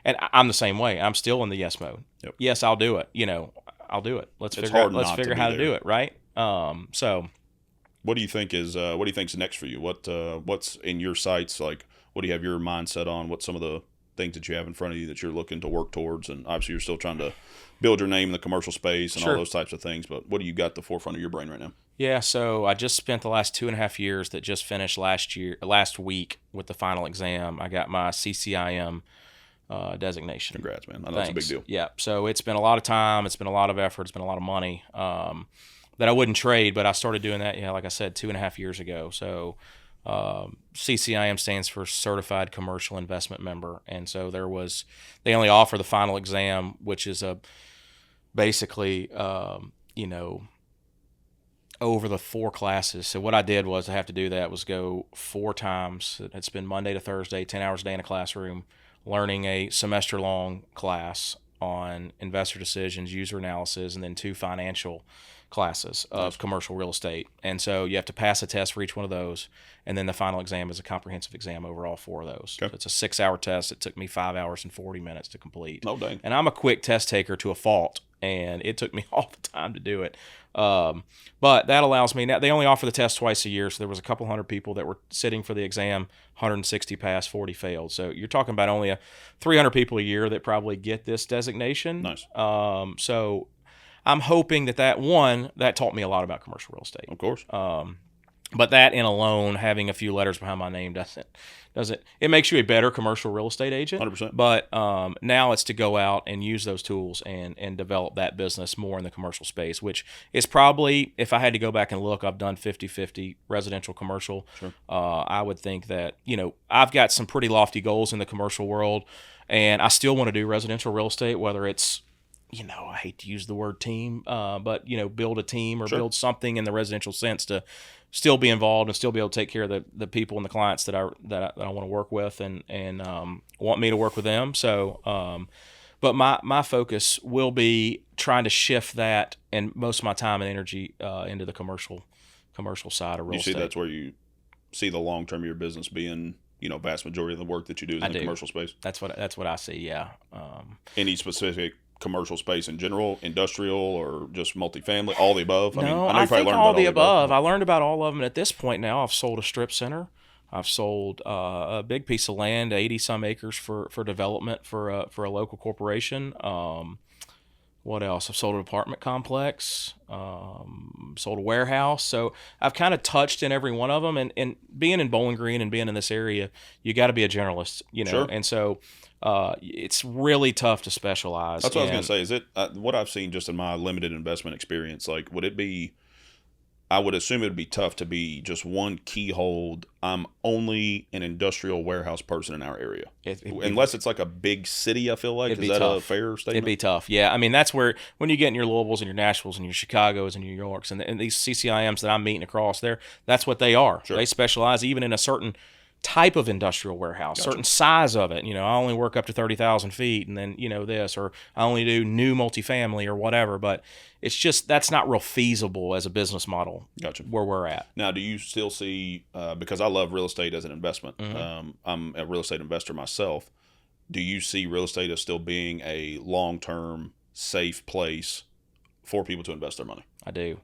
and I'm the same way. I'm still in the yes mode. Yep. Yes, I'll do it. I'll do it. Let's figure how to do it, right? So what do you think is next for you? What's in your sights? Like, what do you have your mindset on? What's some of the things that you have in front of you that you're looking to work towards? And obviously you're still trying to build your name in the commercial space and all those types of things, but what do you got at the forefront of your brain right now? Yeah, so I just spent the last 2.5 years that just finished last week with the final exam. I got my CCIM designation. Congrats, man. I know it's a big deal. Yeah, so it's been a lot of time, it's been a lot of effort, it's been a lot of money that I wouldn't trade, but I started doing that, like I said, 2.5 years ago. So CCIM stands for Certified Commercial Investment Member, and so they only offer the final exam, which is basically over the 4 classes. So what I did was I have to do that was go 4 times. It's been Monday to Thursday, 10 hours a day in a classroom, learning a semester-long class on investor decisions, user analysis, and then 2 financial classes of commercial real estate. And so you have to pass a test for each one of those. And then the final exam is a comprehensive exam over all 4 of those. Okay. So it's a 6-hour test. It took me 5 hours and 40 minutes to complete. Oh, dang. And I'm a quick test taker to a fault, and it took me all the time to do it. But that allows me now. They only offer the test twice a year, so there was a couple hundred people that were sitting for the exam. 160 passed, 40 failed. So you're talking about only 300 people a year that probably get this designation. Nice. So I'm hoping that taught me a lot about commercial real estate. Of course. But that in alone, having a few letters behind my name doesn't. It makes you a better commercial real estate agent. 100%. But now it's to go out and use those tools and develop that business more in the commercial space, which is probably, if I had to go back and look, I've done 50-50 residential, commercial. Sure. I would think that, I've got some pretty lofty goals in the commercial world, and I still want to do residential real estate, whether it's, I hate to use the word team, but, build a team or Sure. build something in the residential sense to still be involved and still be able to take care of the people and the clients that I want to work with and want me to work with them. So, but my focus will be trying to shift that and most of my time and energy into the commercial side of real estate. You see that's where you see the long term of your business being, vast majority of the work that you do is in the commercial space. That's what I see. Yeah. Any specific commercial space in general, industrial, or just multifamily, all the above? No, I know you I probably think learned all about the above. I learned about all of them. And at this point now, I've sold a strip center. I've sold a big piece of land, 80-some acres for development for a local corporation. What else? I've sold an apartment complex, sold a warehouse. So I've kind of touched in every one of them. And being in Bowling Green and being in this area, you got to be a generalist, Sure. And so it's really tough to specialize. That's what I was going to say. Is it what I've seen just in my limited investment experience? Like, would it be? I would assume it would be tough to be just one keyhold. I'm only an industrial warehouse person in our area, unless it's like a big city. I feel like is that tough. a fair statement? It'd be tough. Yeah, I mean that's where when you get in your Louisvilles and your Nashvilles and your Chicagos and New Yorks and these CCIMs that I'm meeting across there, that's what they are. Sure. They specialize even in a certain type of industrial warehouse, Gotcha. certain size of it. I only work up to 30,000 feet, and then this, or I only do new multifamily or whatever. But it's just that's not real feasible as a business model. Gotcha. Where we're at Now, do you still see? Because I love real estate as an investment. Mm-hmm. I'm a real estate investor myself. Do you see real estate as still being a long-term, safe place for people to invest their money? I do.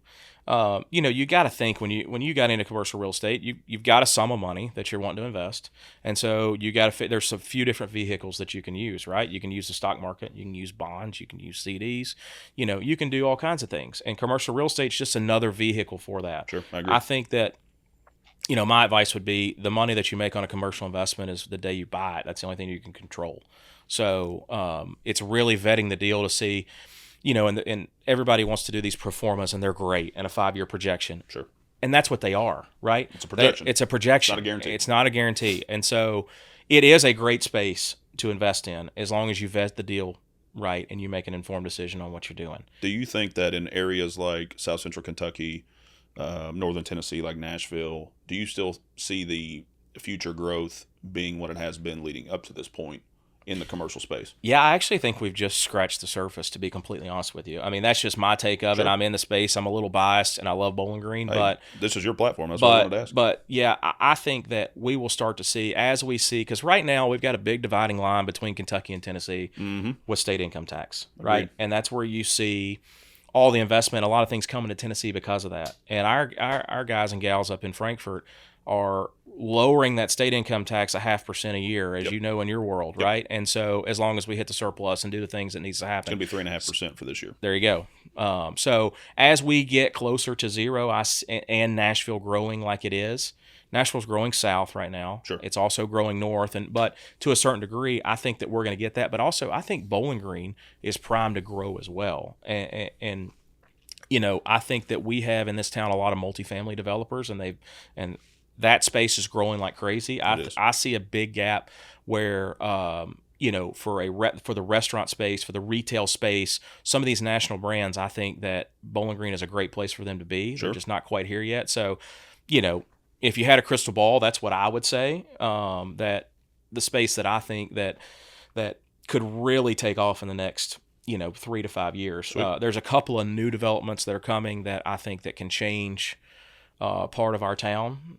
You got to think when you got into commercial real estate, you've got a sum of money that you're wanting to invest, and so you got to fit. There's a few different vehicles that you can use, right? You can use the stock market, you can use bonds, you can use CDs, you can do all kinds of things, and commercial real estate is just another vehicle for that. Sure, I agree. I think that. My advice would be the money that you make on a commercial investment is the day you buy it. That's the only thing you can control. So it's really vetting the deal to see. And everybody wants to do these pro formas, and they're great, and a 5-year projection. Sure. And that's what they are, right? It's a projection. It's a projection. Not a guarantee. It's not a guarantee. And so it is a great space to invest in as long as you vet the deal right and you make an informed decision on what you're doing. Do you think that in areas like South Central Kentucky, Northern Tennessee, like Nashville, do you still see the future growth being what it has been leading up to this point in the commercial space? Yeah, I actually think we've just scratched the surface, to be completely honest with you. I mean, that's just my take of it. I'm in the space. I'm a little biased, and I love Bowling Green. Hey, but this is your platform. That's what I wanted to ask. But, yeah, I think that we will start to see, as we see, because right now we've got a big dividing line between Kentucky and Tennessee with state income tax, right? Agreed. And that's where you see all the investment, a lot of things coming to Tennessee because of that. And our guys and gals up in Frankfort are lowering that state income tax 0.5% a year, as you know in your world, right? And so as long as we hit the surplus and do the things that needs to happen. It's going to be 3.5% for this year. There you go. So as we get closer to zero, and Nashville growing like it is, Nashville's growing south right now. Sure. It's also growing north, but to a certain degree, I think that we're going to get that. But also, I think Bowling Green is primed to grow as well. And I think that we have in this town a lot of multifamily developers, and that space is growing like crazy. I see a big gap where for the restaurant space, for the retail space, some of these national brands, I think that Bowling Green is a great place for them to be. Sure. They're just not quite here yet. So, if you had a crystal ball, that's what I would say. That the space that I think that could really take off in the next 3 to 5 years. Sweet. There's a couple of new developments that are coming that I think that can change part of our town.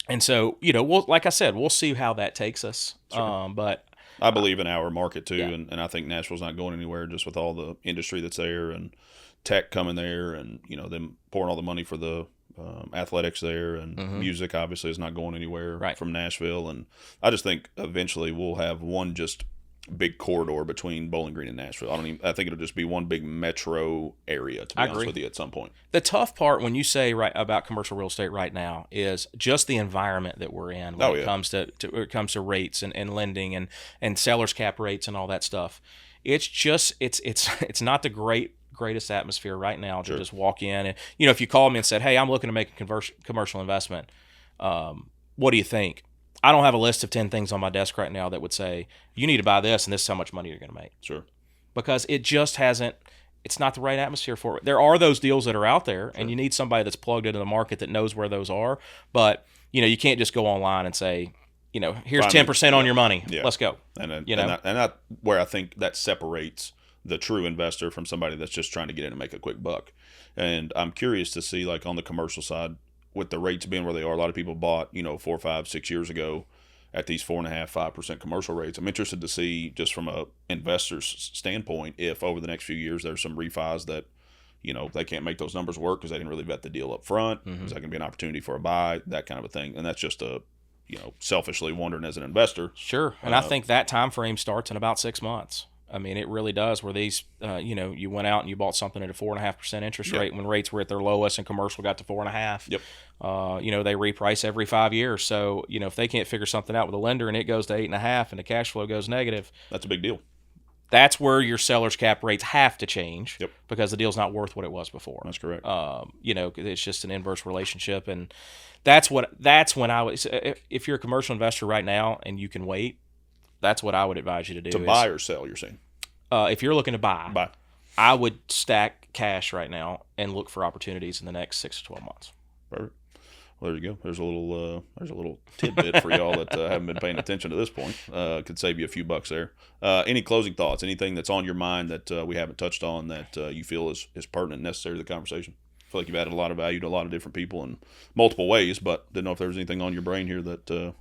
And so, like I said, we'll see how that takes us. Sure. But I believe in our market too, Yeah. and I think Nashville's not going anywhere just with all the industry that's there and tech coming there, and them pouring all the money for the athletics there, and music obviously is not going anywhere Right. from Nashville. And I just think eventually we'll have one just big corridor between Bowling Green and Nashville. I think it'll just be one big metro area, to be honest agree. with you, at some point. The tough part when you say about commercial real estate right now is just the environment that we're in when it comes to rates and lending and seller's cap rates and all that stuff. It's just it's not the greatest atmosphere right now to just walk in and if you called me and said, hey, I'm looking to make a commercial investment, what do you think? I don't have a list of 10 things on my desk right now that would say you need to buy this and this is how much money you're going to make. Sure. Because it just hasn't. It's not the right atmosphere for it. There are those deals that are out there, and you need somebody that's plugged into the market that knows where those are. But you can't just go online and say, here's 10% on your money. Yeah. Let's go. And that's where I think that separates the true investor from somebody that's just trying to get in and make a quick buck. And I'm curious to see, like on the commercial side, with the rates being where they are, a lot of people bought 4, 5, 6 years ago at these 4.5%, 5% commercial rates. I'm interested to see, just from a investor's standpoint, if over the next few years there's some refis that they can't make those numbers work because they didn't really vet the deal up front. Is that going to be an opportunity for a buy, that kind of a thing? And that's just selfishly wondering as an investor. Sure. And I think that time frame starts in about 6 months. I mean, it really does. Where these, you went out and you bought something at a 4.5% interest rate when rates were at their lowest and commercial got to 4.5%. Yep. They reprice every 5 years. So if they can't figure something out with a lender and it goes to 8.5% and the cash flow goes negative, that's a big deal. That's where your seller's cap rates have to change. Yep. Because the deal's not worth what it was before. That's correct. It's just an inverse relationship, and that's when I would. If you're a commercial investor right now and you can wait, that's what I would advise you to do. To buy or sell, you're saying? If you're looking to buy, I would stack cash right now and look for opportunities in the next 6 to 12 months. Perfect. Well, there you go. There's a little tidbit for y'all that haven't been paying attention to this point. Could save you a few bucks there. Any closing thoughts? Anything that's on your mind that we haven't touched on that you feel is pertinent and necessary to the conversation? I feel like you've added a lot of value to a lot of different people in multiple ways, but didn't know if there was anything on your brain here that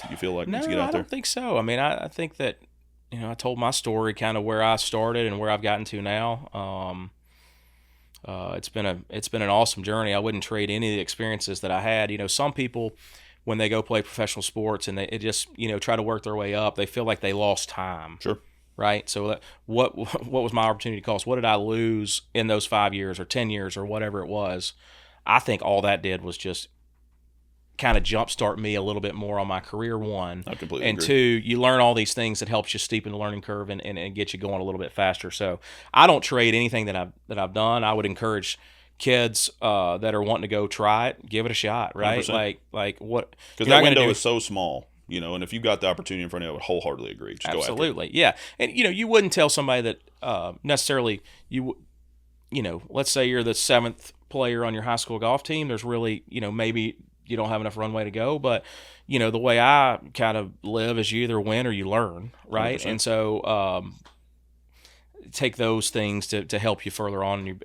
you feel like needs to get out there. No, I don't think so. I mean, I think that I told my story, kind of where I started and where I've gotten to now. It's been an awesome journey. I wouldn't trade any of the experiences that I had. Some people, when they go play professional sports and they just try to work their way up, they feel like they lost time. Sure. Right. So what was my opportunity cost? What did I lose in those 5 years or 10 years or whatever it was? I think all that did was just kind of jumpstart me a little bit more on my career, one. I completely and agree. two, you learn all these things that helps you steepen the learning curve and get you going a little bit faster. So I don't trade anything that I've done. I would encourage kids that are wanting to go try it, give it a shot, right? 100%. Like what? Because that window is so small, and if you've got the opportunity in front of you, I would wholeheartedly agree. Just Absolutely, go after it. Yeah. And you wouldn't tell somebody that necessarily let's say you're the 7th player on your high school golf team. There's really maybe you don't have enough runway to go, but the way I kind of live is you either win or you learn, right? 100%. And so take those things to help you further on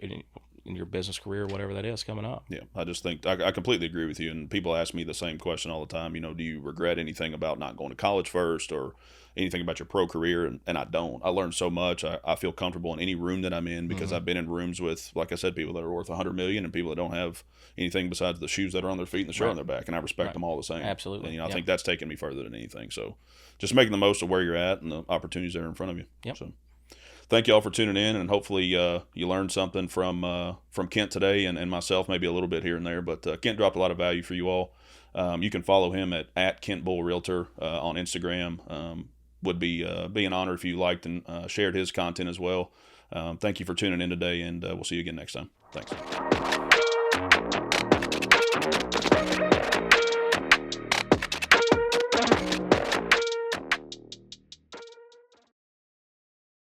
in your business career, whatever that is coming up. Yeah, I just think I completely agree with you. And people ask me the same question all the time. Do you regret anything about not going to college first or anything about your pro career? And I don't. I learned so much. I feel comfortable in any room that I'm in because I've been in rooms with, like I said, people that are worth $100 million and people that don't have anything besides the shoes that are on their feet and the shirt on their back. And I respect them all the same. Absolutely. And I think that's taken me further than anything. So just making the most of where you're at and the opportunities that are in front of you. Yep. So thank you all for tuning in, and hopefully you learned something from Kent today and myself, maybe a little bit here and there. But Kent dropped a lot of value for you all. You can follow him at Kent Bulle Realtor on Instagram. Would be an honor if you liked and shared his content as well. Thank you for tuning in today, and we'll see you again next time. Thanks.